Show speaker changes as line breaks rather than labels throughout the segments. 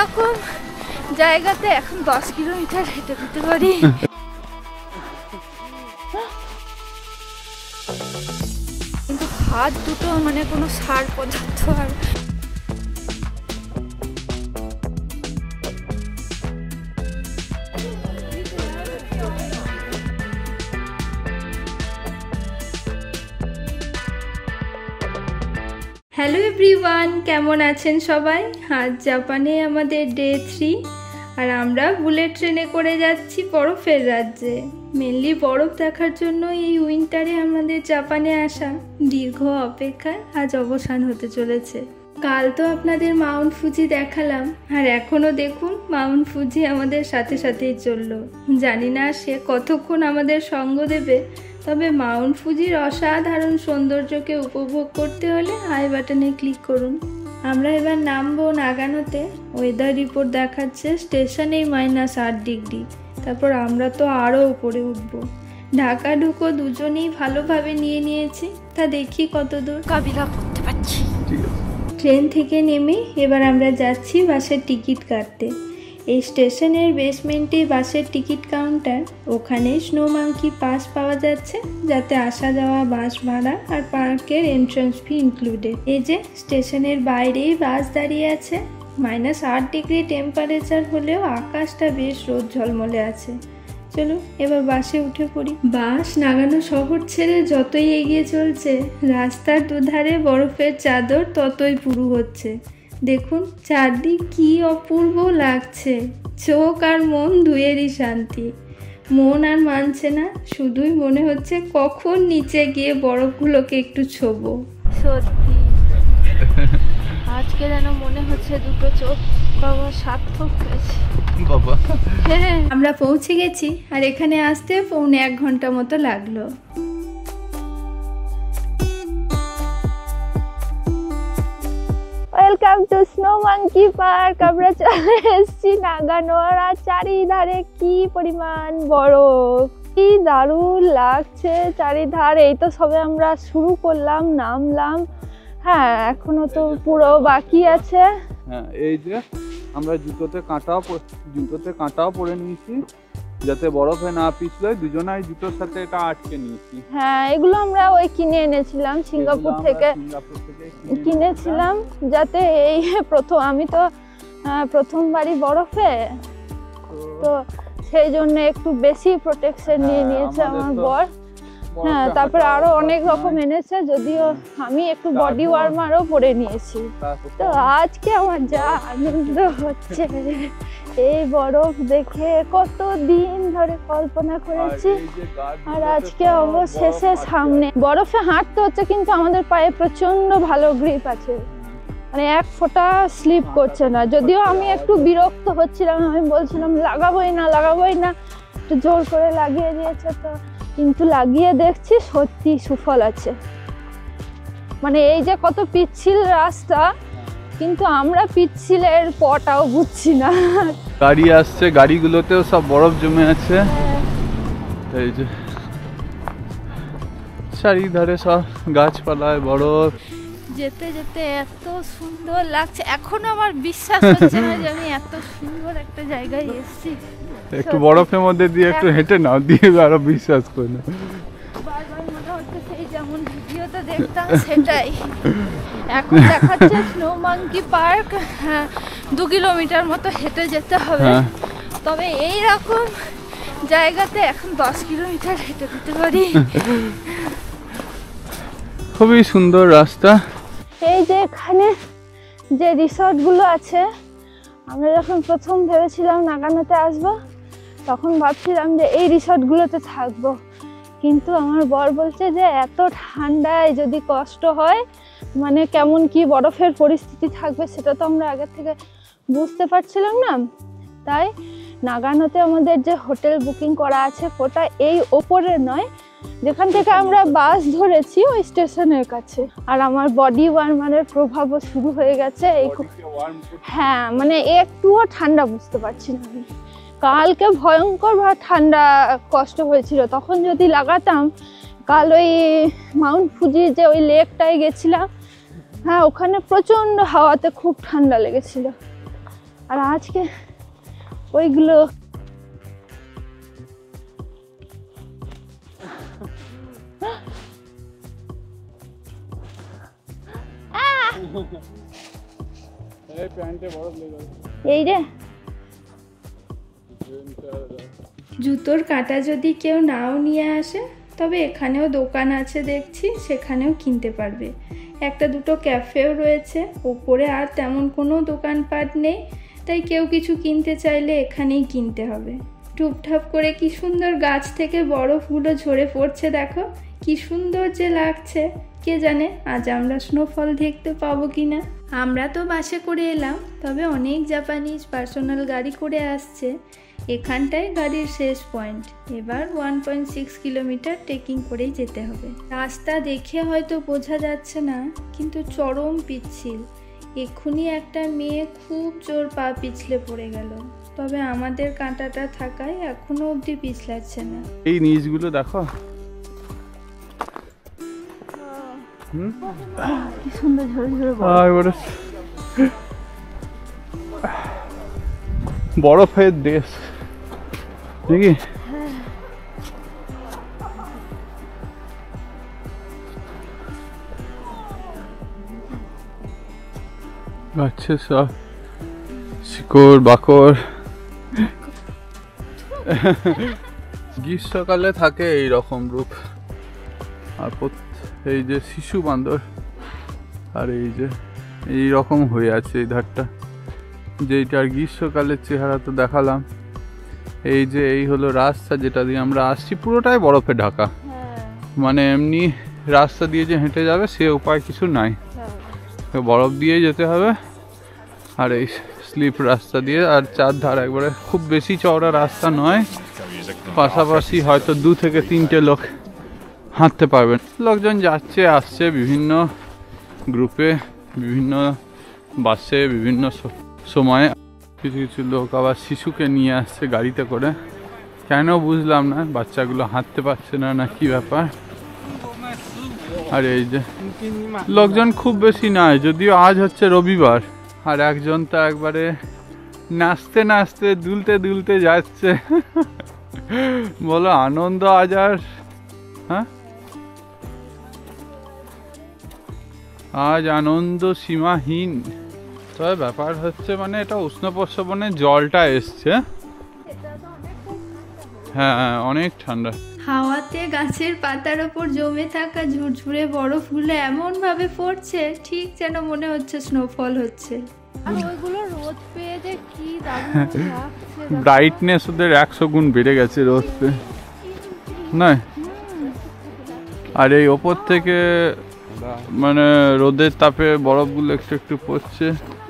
এইরকম জায়গাতে এখন 10 কিলোমিটার হেঁটে যেতে পারি। কিন্তু হাত দুটো মানে কোনো সার পদার্থ আর হ্যালো এভরিওয়ান, কেমন আছেন সবাই? আজ জাপানে আমাদের ডে 3 আর আমরা বুলেট ট্রেনে করে যাচ্ছি বরফের রাজ্যে। মেনলি বরফ দেখার জন্য এই উইন্টারে আমাদের জাপানে আসা দীর্ঘ অপেক্ষার আজ অবসান হতে চলেছে। কাল তো আপনাদের মাউন্ট ফুজি দেখালাম আর এখনও দেখুন মাউন্ট ফুজি আমাদের সাথে সাথেই চললো। জানি না সে কতক্ষণ আমাদের সঙ্গ দেবে, তবে মাউন্ট ফুজির অসাধারণ সৌন্দর্যকে উপভোগ করতে হলে আই বাটনে ক্লিক করুন। আমরা এবার নামবো নাগানোতে। ওয়েদার রিপোর্ট দেখাচ্ছে স্টেশনেই -8 ডিগ্রি। তারপর আমরা তো আরও উপরে উঠব। ঢাকা ঢুকো দুজনেই ভালোভাবে নিয়ে নিয়েছি, তা দেখি কতদূর কাবিলা করতে পারছি। ট্রেন থেকে নেমে এবার আমরা যাচ্ছি বাসের টিকিট কাটতে। এই স্টেশনের বেসমেন্টে বাসের টিকিট কাউন্টার, ওখানে স্নো মাঙ্কি পাস পাওয়া যাচ্ছে, যাতে আসা যাওয়া বাস ভাড়া আর পার্কের এন্ট্রান্স ফি ইনক্লুডেড। এই যে স্টেশনের বাইরেই বাস দাঁড়িয়ে আছে। -8 ডিগ্রি টেম্পারেচার হলেও আকাশটা বেশ রোদ ঝলমলে আছে। চলো এবার বাসে উঠে পড়ি। বাস নাগানো শহর ছেড়ে যতই এগিয়ে চলছে, রাস্তার দুধারে বরফের চাদর ততই পুরু হচ্ছে। দেখুন চারদিক কি অপূর্ব লাগছে, চোখ আর মন দুয়েরই শান্তি। মন আর মানছে না, শুধুই মনে হচ্ছে কখন নিচে গিয়ে বরফগুলোকে একটু ছোবো। সত্যি আজকে যেন মনে হচ্ছে দুটো চোখ বাবা সার্থক হয়েছে বাবা। হ্যাঁ, আমরা পৌঁছে গেছি আর এখানে আসতে 1.25 ঘন্টা মতো লাগলো। Welcome to snow monkey park. আমরা চলে এসেছি নাগানো আর চারিধারে কি পরিমাণ বরফ, কি দারুণ লাগছে চারিধারে। এই তো সবে আমরা শুরু করলাম, নামলাম। হ্যাঁ, এখনো তো পুরো বাকি আছে।
হ্যাঁ, এই যে আমরা জুতোতে কাঁটাও পরে নিয়েছি যাতে বরফে না পিছলে। দুজনাই জুতোর সাথে এটা আটকে নিয়েছি।
হ্যাঁ, এগুলো আমরা ওই কিনে এনেছিলাম সিঙ্গাপুর থেকে কিনেছিলাম, যাতে এই আমি তো প্রথমবারই বরফে, তো সেই জন্য একটু বেশি প্রোটেকশন নিয়ে নিয়েছে আমার বর। হ্যাঁ, তারপরে আরো অনেক রকম এনেছে, যদিও আমি একটু বডি ওয়ার্মারও পরে নিয়েছি। তো আজকে আমার যা আনন্দ হচ্ছে, এই বরফ দেখে কতদিন ধরে কল্পনা করেছি, আর আজকে অবশেষে সামনে। বরফে হাঁটতে হচ্ছে কিন্তু আমাদের পায়ে প্রচন্ড ভালো গ্রিপ আছে, মানে এক ফোঁটা স্লিপ করছে না। যদিও আমি একটু বিরক্ত হচ্ছিলাম, আমি বলছিলাম লাগাবোই না, একটু জোর করে লাগিয়ে দিয়েছে তো, কিন্তু লাগিয়ে দেখছি সত্যি সুফল আছে। মানে এই যে কত পিচ্ছিল রাস্তা, কিন্তু আমরা পিচ্ছিলের পটাও বুঝছি না।
গাড়ি আসছে, গাড়িগুলোতেও সব বরফ জমে আছে। এই যে চারিধারে সব গাছপালায় বরফ।
যেতে যেতে এত সুন্দর লাগছে, এখনো আমার বিশ্বাস হচ্ছে না যে আমি এত সুন্দর একটা জায়গায় এসেছি।
একটু বরফের মধ্যে দিয়ে একটু হেঁটে নাও, দিয়ে আরো বিশ্বাস করে না।
বারবার মনে হচ্ছে সেই যেমন ভিডিওতে দেখতাম সেটাই। এখন দেখাচ্ছে স্নো মাঙ্কি পার্ক, 2 কিলোমিটার মতো হেঁটে যেতে হবে। তবে এই রকম জায়গাতে এখন 10 কিলোমিটার হেঁটে যেতে পারি।
খুবই সুন্দর রাস্তা।
এই যে এখানে যে রিসর্টগুলো আছে, আমরা যখন প্রথম ভেবেছিলাম নাগানোতে আসবো, তখন ভাবছিলাম যে এই রিসর্টগুলোতে থাকবো, কিন্তু আমার বর বলছে যে এত ঠান্ডায় যদি কষ্ট হয়, মানে কেমন কি বরফের পরিস্থিতি থাকবে সেটা তো আমরা আগে থেকে বুঝতে পারছিলাম না। তাই নাগানোতে আমাদের যে হোটেল বুকিং করা আছে, ওটা এই ওপরের নয়, যেখান থেকে আমরা বাস ধরেছি ওই স্টেশনের কাছে। আর আমার বডি ওয়ার্মারের প্রভাবও শুরু হয়ে গেছে। হ্যাঁ, মানে একটুও ঠান্ডা বুঝতে পারছি না আমি। কালকে ভয়ঙ্কর ঠান্ডা কষ্ট হয়েছিল, তখন যদি লাগাতাম। কাল ওই মাউন্ট ফুজি যে ওই লেকটায় গেছিলাম, হ্যাঁ ওখানে প্রচণ্ড হাওয়াতে খুব ঠান্ডা লেগেছিল। আর আজকে ওইগুলো এই রে জুতোর কাঁটা যদি কেউ নাও নিয়ে আসে তবে এখানেও দোকান আছে দেখছি, সেখানেও কিনতে পারবে। একটা দুটো ক্যাফেও রয়েছে, ওপরে আর তেমন কোনো দোকানপাট নেই, তাই কেউ কিছু কিনতে চাইলে এখানেই কিনতে হবে। টুপঠাপ করে কি সুন্দর গাছ থেকে বরফগুলো ঝরে পড়ছে, দেখো কি সুন্দর যে লাগছে। কে জানে আজ আমরা স্নোফল দেখতে পাবো কি না। আমরা তো বাসে করে এলাম, তবে অনেক জাপানিজ পার্সোনাল গাড়ি করে আসছে। এখানটায় গাড়ির শেষ পয়েন্ট, এবার 1.6 কিলোমিটার ট্রেকিং করেই যেতে হবে। রাস্তা দেখে হয়তো বোঝা যাচ্ছে না, কিন্তু চরম পিচ্ছিল। এক্ষুনি একটা মেয়ে খুব জোর পা পিছলে পড়ে গেল, তবে আমাদের কাঁটাটা থাকায় এখনো অবধি পিছলাচ্ছে না।
এই নিচগুলো দেখো
কি সুন্দর ঝরে ঝরে
বরফের দেশ দেখি। আচ্ছা সব শিকড় বাকড় গ্রীষ্মকালে থাকে এই রকম রূপ। আর এই যে শিশু বান্দর, আর এই যে এই রকম হয়ে আছে এই ধারটা, যেইটার গ্রীষ্মকালের চেহারা তো দেখালাম। এই যে এই হলো রাস্তা যেটা দিয়ে আমরা আসছি, পুরোটাই বরফে ঢাকা। মানে এমনি রাস্তা দিয়ে যে হেঁটে যাবে সে উপায় কিছু নাই, বরফ দিয়েই যেতে হবে। আর এই স্লিপ রাস্তা দিয়ে, আর চারধার একবারে খুব বেশি চওড়া রাস্তা নয়, পাশাপাশি হয়তো 2 থেকে 3টে লোক হাঁটতে পারবেন। লোকজন যাচ্ছে আসছে বিভিন্ন গ্রুপে, বিভিন্ন বাসে, বিভিন্ন সময়ে। কিছু কিছু লোক আবার শিশুকে নিয়ে আসছে গাড়িতে করে, কেন বুঝলাম না, বাচ্চাগুলো হাঁটতে পারছে না না কি ব্যাপার। আর এই যে লোকজন খুব বেশি নয়, যদিও আজ হচ্ছে রবিবার। আর একজন তো একবারে নাচতে নাচতে দুলতে দুলতে যাচ্ছে। বলো আনন্দ আজ আর, হ্যাঁ আজ আনন্দ সীমাহীন। তবে ব্যাপার হচ্ছে মানে এটা উষ্ণপ্রস্রবণে জলটা এসছে, হ্যাঁ অনেক ঠান্ডা।
হাওয়াতে গাছের পাতার ওপর জমে থাকা ঝুরঝুরে বরফগুলো এমন ভাবে পড়ছে, ঠিক যেন মনে হচ্ছে স্নোফল হচ্ছে। আর ওইগুলো রোদ পেয়ে যে কি দারুণ লাগছে,
ব্রাইটনেস ওদের 100 গুণ বেড়ে গেছে রোদ পেয়ে, না? আর এই ওপর থেকে মানে রোদের তাপে বরফগুলো একটু একটু পড়ছে।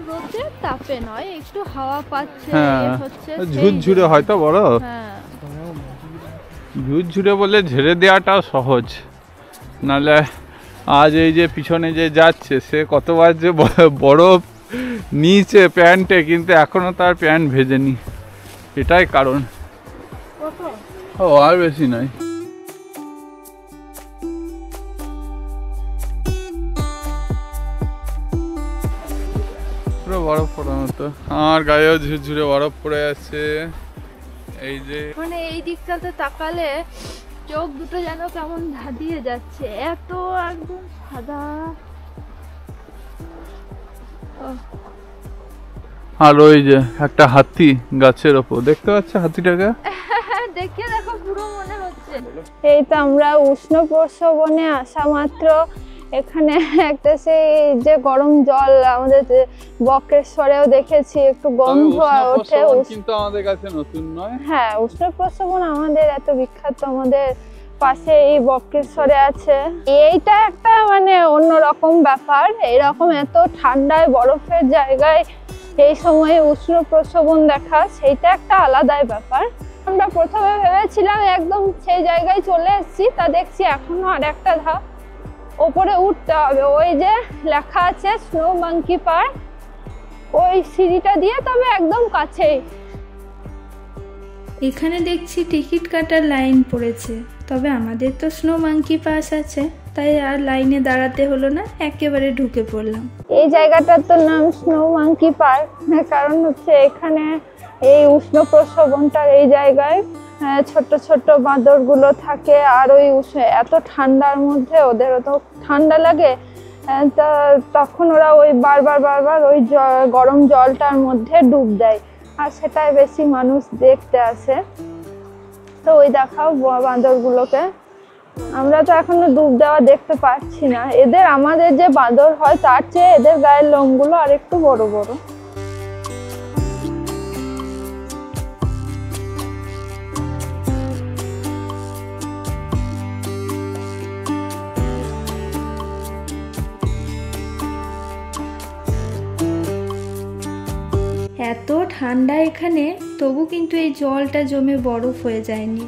রোদের তাপে নয়, একটু হাওয়া পাচ্ছে,
হ্যাঁ ঝুরঝুরে হয়তো বরফ, ঝুরঝুরে বলে ঝেড়ে দেওয়াটাও সহজ। নাহলে আজ এই যে পিছনে যে যাচ্ছে সে কতবার যে বরফ নিচে প্যান্টে, কিন্তু এখনো তার প্যান্ট ভেজেনি, এটাই কারণ। ও আর বেশি নয়। পুরো বরফ পড়ার মতো, আমার গায়েও ঝুরঝুরে বরফ পড়ে আছে। এই যে
মানে এই দিকটাতে তাকালে চোখ দুটো যেন কেমন ধাঁধিয়ে যাচ্ছে, এত একদম সাদা।
আর ওই যে একটা হাতি গাছের ওপর, দেখতে পাচ্ছ হাতিটাকে?
দেখে দেখো পুরো মনে হচ্ছে। এই তো আমরা উষ্ণপ্রস্রবণে আসা মাত্র এখানে একটা সেই যে গরম জল আমাদের বক্রেশ্বরেও দেখেছি, একটু গন্ধ ওঠে,
কিন্তু আমাদের কাছে নতুন নয়।
হ্যাঁ উষ্ণপ্রস্রবণ আমাদের এত বিখ্যাত, আমাদের পাশে এই বক্রেশ্বরে আছে। এইটা একটা মানে অন্যরকম ব্যাপার, এইরকম এত ঠান্ডায় বরফের জায়গায় এই সময়ে উষ্ণপ্রস্রবণ দেখা, সেইটা একটা আলাদাই ব্যাপার। আমরা প্রথমে ভেবেছিলাম একদম সেই জায়গায় চলে এসেছি, তা দেখছি এখনো আর একটা ধাপ ওপরে উঠতে হবে। ওই যে লেখা আছে স্নো মাঙ্কি পার্ক, ওই সিঁড়িটা দিয়ে তবে একদম কাছেই। এখানে দেখছি টিকিট কাটার লাইন পড়েছে, তবে আমাদের তো স্নো মাঙ্কি পাস আছে, তাই আর লাইনে দাঁড়াতে হলো না, একেবারে ঢুকে পড়লাম।
এই জায়গাটার তো নাম স্নো মাঙ্কি পার্ক, কারণ হচ্ছে এখানে এই উষ্ণ প্রস্রবণটার এই জায়গায় ছোট ছোট বাঁদরগুলো থাকে। আর ওই এত ঠান্ডার মধ্যে ওদের তো ঠান্ডা লাগে, তখন ওরা ওই বারবার ওই গরম জলটার মধ্যে ডুব দেয়, আর সেটাই বেশি মানুষ দেখতে আসে। তো ওই দেখাও বাঁদরগুলোকে। আমরা তো এখনো ডুব দেওয়া দেখতে পাচ্ছি না এদের। আমাদের যে বাঁদর হয় তার চেয়ে এদের গায়ের লোমগুলো আর একটু বড় বড়।
এত ঠান্ডা এখানে, তবু কিন্তু এই জলটা জমে বরফ হয়ে যায়নি,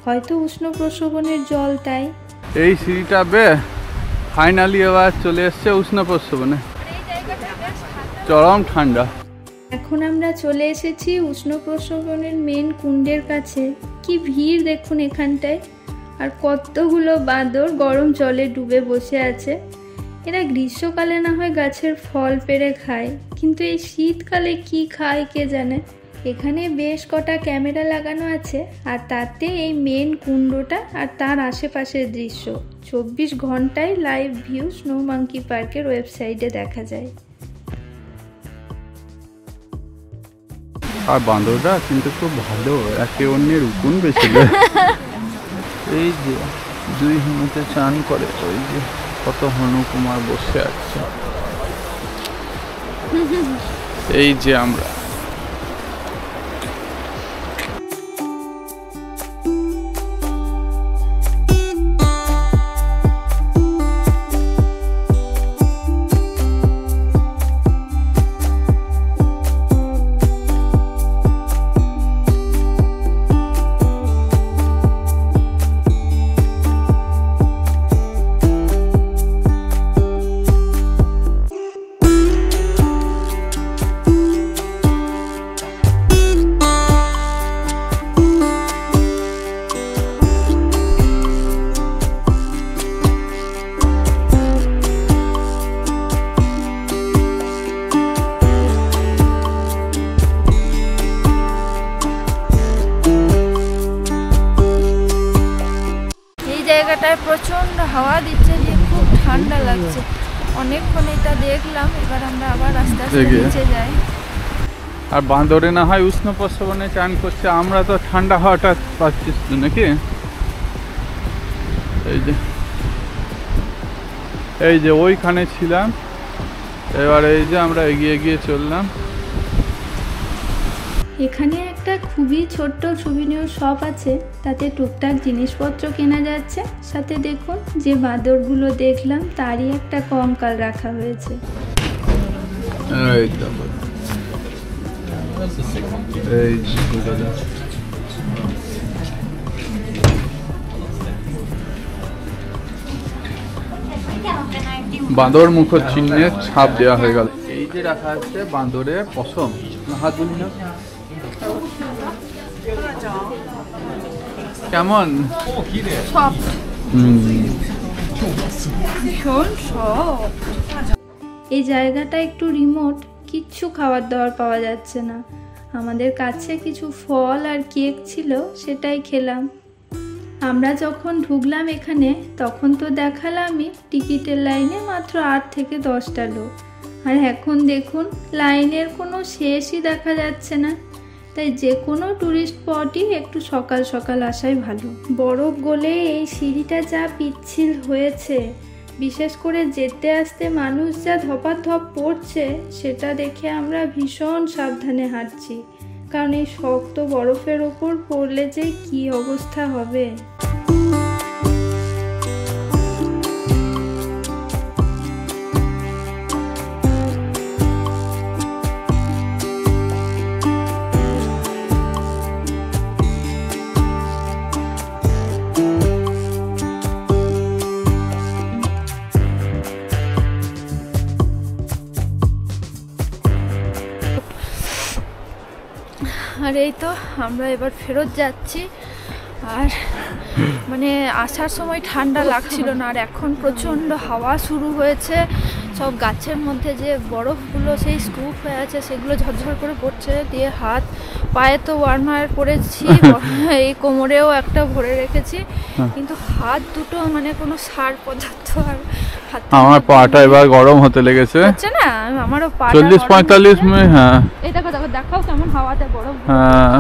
হয়তো উষ্ণ প্রস্রবণের জল তাই।
এই সিঁড়িটা ফাইনালি এবার চলে এসছে উষ্ণ প্রস্রবণে, চরম ঠান্ডা।
এখন আমরা চলে এসেছি উষ্ণ প্রস্রবণের মেন কুণ্ডের কাছে। কি ভিড় দেখুন এখানটায়, আর কতগুলো বাঁদর গরম জলে ডুবে বসে আছে। এরা গ্রীষ্মকালে না হয় গাছের ফল পেড়ে খায়, কিন্তু এই শীতকালে কি খায় কে জানে। এখানে বেশ কটা ক্যামেরা লাগানো আছে, আর তাতে এই মেন কুণ্ডটা আর তার আশেপাশের দৃশ্য 24 ঘন্টায় লাইভ ভিউ স্নো মাঙ্কি পার্কের ওয়েবসাইটে দেখা যায়।
আর বাঁদররা কিন্তু খুব ভালো, একে অন্যের উকুন বেশি। এই যে দুই হনুতে চান করে, ওই যে কত হনুকুমার বসে আছে। এই যে আমরা
প্রচন্ড হাওয়া দিচ্ছে, যে খুব ঠান্ডা লাগছে। অনেকক্ষণ এটা দেখলাম, এবার আমরা আবার আস্তে আস্তে নিচে যাই।
আর বাঁদরে না হয় উষ্ণ প্রস্রবণে চান করছে, আমরা তো ঠান্ডা হাওয়াটা পাচ্ছি নাকি। এই যে ওইখানে ছিলাম, এবার এই যে আমরা এগিয়ে গিয়ে চললাম।
এখানে একটা খুবই ছোট্ট সুভিনিয়র শপ আছে, তাতে টুকটাক জিনিসপত্র কেনা যাচ্ছে। সাথে দেখুন যে বাঁদরগুলো দেখলাম তারই একটা কঙ্কাল রাখা হয়েছে।
বাঁদর মুখ চিহ্নে ছাপ দেওয়া হয়ে গেল। এই যে রাখা আছে বাঁদরের পশম, হাত বলি না কেমন
এই জায়গাটা একটু রিমোট, কিচ্ছু খাবার দাবার পাওয়া যাচ্ছে না। আমাদের কাছে কিছু ফল আর কেক ছিল, সেটাই খেলাম। আমরা যখন ঢুকলাম এখানে তখন তো দেখালামই টিকিটের লাইনে মাত্র 8 থেকে 10টা লোক, আর এখন দেখুন লাইনের কোনো শেষই দেখা যাচ্ছে না। তাই যে কোনো ট্যুরিস্ট স্পটই একটু সকাল সকাল আসাই ভালো। বরফ গলে এই সিঁড়িটা যা পিচ্ছিল হয়েছে, বিশেষ করে যেতে আসতে মানুষ যা ধপাধপ পড়ছে, সেটা দেখে আমরা ভীষণ সাবধানে হাঁটছি, কারণ এই শক্ত বরফের ওপর পড়লে যে কী অবস্থা হবে।
আর এই তো আমরা এবার ফেরত যাচ্ছি। আর মানে আসার সময় ঠান্ডা লাগছিল না, আর এখন প্রচণ্ড হাওয়া শুরু হয়েছে। সব গাছের মধ্যে যে বরফগুলো সেই স্কুপ হয়ে আছে সেগুলো ঝরঝর করে পড়ছে, দিয়ে হাত পায়ে তো ওয়ার্মার পরেছি, এই কোমরেও একটা ভরে রেখেছি, কিন্তু হাত দুটো মানে কোনো সার পদার্থ আর হাত
আমার পাটা এবার গরম হতে লেগেছে,
হচ্ছে না? আমারও পা
40-45 মিনিট। হ্যাঁ
এই দেখো দেখো, দেখাও কেমন হাওয়াতে বরফ।
হ্যাঁ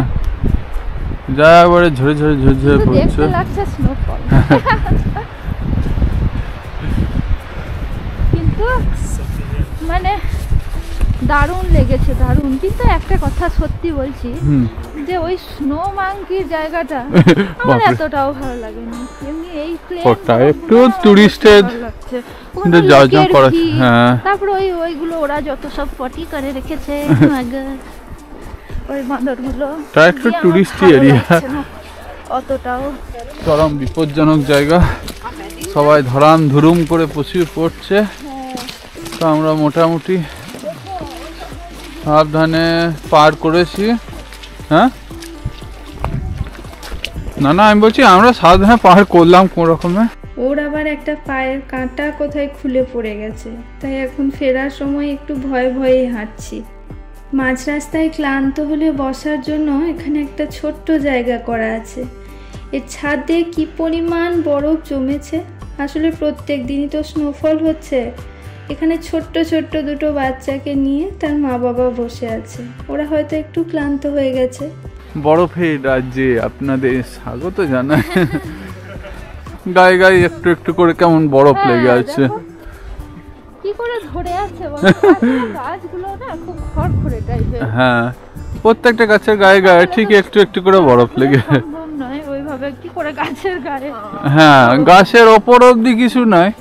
যা এবারে ঝরে ঝরে ঝরে ঝরে পড়ছে,
দেখতে লাগছে স্নোফল। কিন্তু মানে দারুণ লেগেছে, দারুণ। কিন্তু একটা কথা সত্যি বলছি, যে ওই স্নো মাঙ্কির জায়গাটা আমার এতটাও ভালো লাগেনি। এমনি এই
ওটা একটু টুরিস্টের যাওয়া করা। হ্যাঁ
তারপরে ওইগুলো ওরা যত সব পটি করে রেখেছে ওই বাঁদরগুলো,
এটা একটু টুরিস্টি এরিয়া,
অতটাও
চরম বিপজ্জনক জায়গা। সবাই ধরাম ধুরুম করে প্রচুর পড়ছে, তো আমরা মোটামুটি সাবধানে পার করেছি। হ্যাঁ না না, আমি বলছি আমরা সাবধানে পার করলাম কোন রকমে।
ওর আবার একটা পায়ের কাঁটা কোথায় খুলে পড়ে গেছে, তাই এখন ফেরার সময় একটু ভয়ে ভয়ে হাঁটছি। মাঝ রাস্তায় ক্লান্ত হলে বসার জন্য এখানে একটা ছোট্ট জায়গা করা আছে। এর ছাদে কি পরিমাণ বরফ জমেছে, আসলে প্রত্যেক দিনই তো স্নোফল হচ্ছে। এখানে ছোট্ট ছোট্ট দুটো বাচ্চাকে নিয়ে তার মা বাবা বসে আছে, ওরা হয়তো একটু ক্লান্ত হয়ে গেছে।
বরফের রাজ্যে আপনাদের স্বাগত জানাই। গায়ে গায়ে একটু একটু করে কেমন বরফ লেগে আছে,
কি করে ধরে আছে গাছগুলো না, খুব খড়খড়ে টাইপের।
হ্যাঁ প্রত্যেকটা গাছের গায়ে গায়ে ঠিক একটু একটু করে বরফ লেগে।
সম্ভব নয় ওইভাবে কি করে গাছের গায়ে।
হ্যাঁ গাছের ওপর অব্দি কিছু নয়,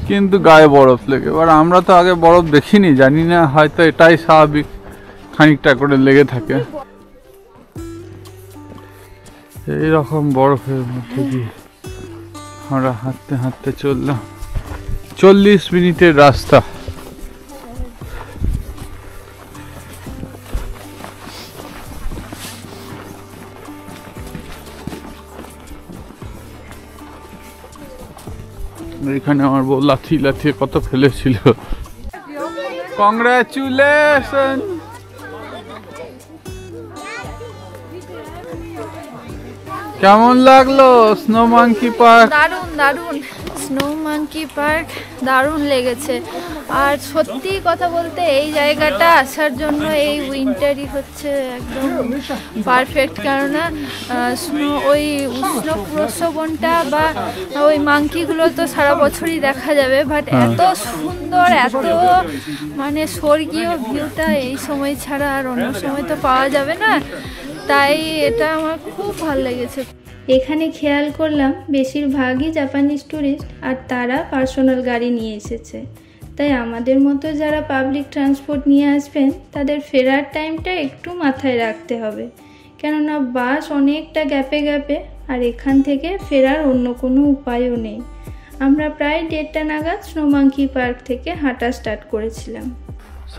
কিন্তু গায়ে বরফ লেগে। এবার আমরা তো আগে বরফ দেখিনি, জানি না, হয়তো এটাই স্বাভাবিক, খানিকটা করে লেগে থাকে। এইরকম বরফের মধ্যে দিয়ে আমরা হাঁটতে হাঁটতে চললাম 40 মিনিটের রাস্তা। এখানে আমার বউ লাথি লাথিয়ে কত ফেলেছিল। কংগ্রাচুলেশন। কেমন লাগলো স্নো মাঙ্কি পার্ক?
দারুণ দারুণ, স্নো মাঙ্কি পার্ক দারুণ লেগেছে। আর সত্যি কথা বলতে এই জায়গাটা আসার জন্য এই উইন্টারই হচ্ছে একদম পারফেক্ট, কেননা ওই উষ্ণ প্রসবনটা বা ওই মাঙ্কিগুলো তো সারা বছরই দেখা যাবে, বাট এত সুন্দর, এত মানে স্বর্গীয় ভিউটা এই সময় ছাড়া আর অন্য সময় তো পাওয়া যাবে না, তাই এটা আমার খুব ভালো লেগেছে।
এখানে খেয়াল করলাম বেশিরভাগই জাপানিজ ট্যুরিস্ট, আর তারা পার্সোনাল গাড়ি নিয়ে এসেছে। তাই আমাদের মতো যারা পাবলিক ট্রান্সপোর্ট নিয়ে আসবেন তাদের ফেরার টাইমটা একটু মাথায় রাখতে হবে, কেননা বাস অনেকটা গ্যাপে গ্যাপে, আর এখান থেকে ফেরার অন্য কোনো উপায়ও নেই। আমরা প্রায় 1:30 নাগাদ স্নো মাঙ্কি পার্ক থেকে হাঁটা স্টার্ট করেছিলাম।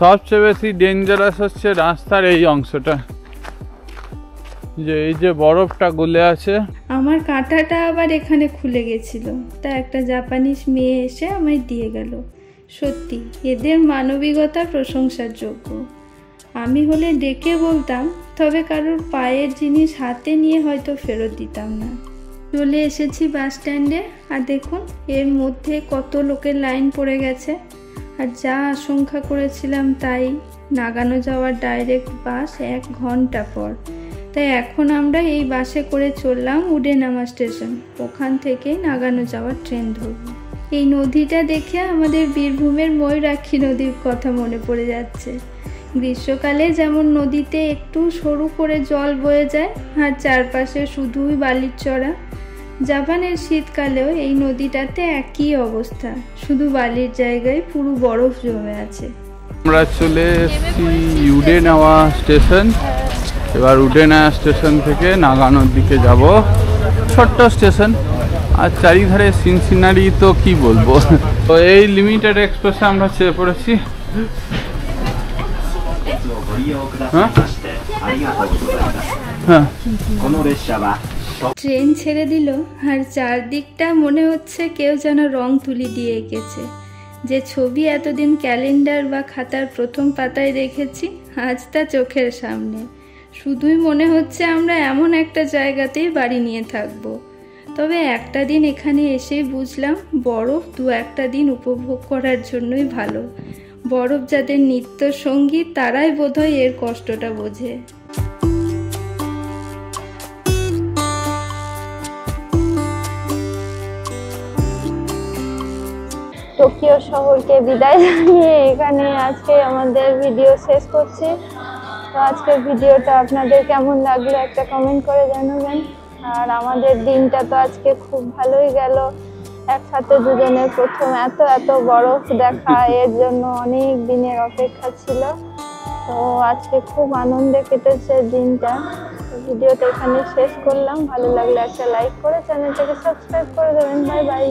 সবচেয়ে বেশি ডেঞ্জারাস হচ্ছে রাস্তার এই অংশটা, যে এই যে বরফটা গলে আছে।
আমার কাঁটাটা আবার এখানে খুলে গেছিল, তা একটা জাপানিজ মেয়ে এসে আমায় দিয়ে গেল। সত্যি এদের মানবিকতা প্রশংসার যোগ্য। আমি হলে ডেকে বলতাম, তবে কারোর পায়ের জিনিস হাতে নিয়ে হয়তো ফেরত দিতাম না। চলে এসেছি বাস স্ট্যান্ডে, আর দেখুন এর মধ্যে কত লোকের লাইন পড়ে গেছে। আর যা আশঙ্কা করেছিলাম তাই, নাগানো যাওয়ার ডাইরেক্ট বাস 1 ঘন্টা পর। তাই এখন আমরা এই বাসে করে চললাম উডেনামা স্টেশন, ওখান থেকেই নাগানো যাওয়ার ট্রেন ধরব। এই নদীটা দেখে আমাদের বীরভূমের ময়ূরাক্ষী নদীর কথা মনে পড়ে যাচ্ছে। গ্রীষ্মকালে যেমন নদীতে একটু সরু করে জল বয়ে যায়, আর চারপাশে শুধুই বালির চড়া, জাপানের শীতকালেও এই নদীটাতে একই অবস্থা, শুধু বালির জায়গায় পুরো বরফ জমে আছে।
আমরা চলে এসেছি উডেনামা স্টেশন। এবার উডেনামা স্টেশন থেকে নাগানোর দিকে যাব, ছোট্ট স্টেশন, আর চারিধারে সিনসিনারি, তো কি বলবো। তো এই লিমিটেড এক্সপ্রেসে আমরা চেয়ে পড়েছি। হ্যাঁ
ট্রেন ছেড়ে দিল আর চারদিকটা মনে হচ্ছে কেউ যেন রং তুলি দিয়ে এঁকেছে। যে ছবি এতদিন ক্যালেন্ডার বা খাতার প্রথম পাতায় দেখেছি, আজ তা চোখের সামনে। শুধুই মনে হচ্ছে আমরা এমন একটা জায়গাতেই বাড়ি নিয়ে থাকব। তবে একটা দিন এখানে এসেই বুঝলাম বরফ দু একটা দিন উপভোগ করার জন্যই ভালো। বরফ যাদের নিত্য সঙ্গী তারাই বোধহয় এর কষ্টটা বোঝে।
টোকিও শহরকে বিদায় জানিয়ে এখানে আজকে আমাদের ভিডিও শেষ করছি। তো আজকের ভিডিওটা আপনাদের কেমন লাগলো একটা কমেন্ট করে জানাবেন। আর আমাদের দিনটা তো আজকে খুব ভালোই গেল, একসাথে দুজনের প্রথম এত বরফ দেখা, এর জন্য অনেক দিনের অপেক্ষা ছিল। তো আজকে খুব আনন্দে কেটেছে দিনটা। ভিডিওটা এখানে শেষ করলাম। ভালো লাগলে একটা লাইক করে চ্যানেলটাকে সাবস্ক্রাইব করে দেবেন। Bye bye.